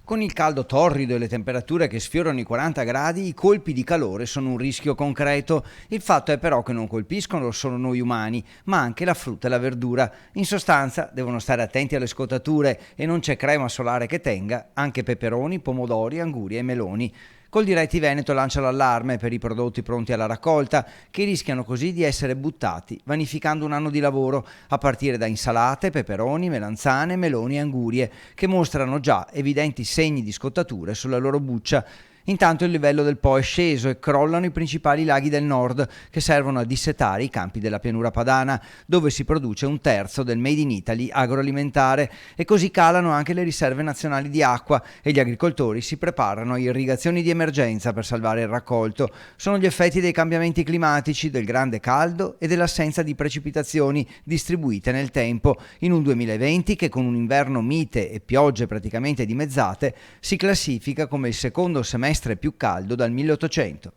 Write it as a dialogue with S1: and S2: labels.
S1: Con il caldo torrido e le temperature che sfiorano i 40 gradi, i colpi di calore sono un rischio concreto. Il fatto è però che non colpiscono solo noi umani, ma anche la frutta e la verdura. In sostanza, devono stare attenti alle scottature e non c'è crema solare che tenga, anche peperoni, pomodori, angurie e meloni. Coldiretti Veneto lancia l'allarme per i prodotti pronti alla raccolta, che rischiano così di essere buttati, vanificando un anno di lavoro, a partire da insalate, peperoni, melanzane, meloni e angurie, che mostrano già evidenti segni di scottature sulla loro buccia. Intanto il livello del Po è sceso e crollano i principali laghi del nord, che servono a dissetare i campi della pianura padana, dove si produce un terzo del Made in Italy agroalimentare, e così calano anche le riserve nazionali di acqua e gli agricoltori si preparano a irrigazioni di emergenza per salvare il raccolto. Sono gli effetti dei cambiamenti climatici, del grande caldo e dell'assenza di precipitazioni distribuite nel tempo, in un 2020 che, con un inverno mite e piogge praticamente dimezzate, si classifica come il secondo semestre più caldo dal 1800.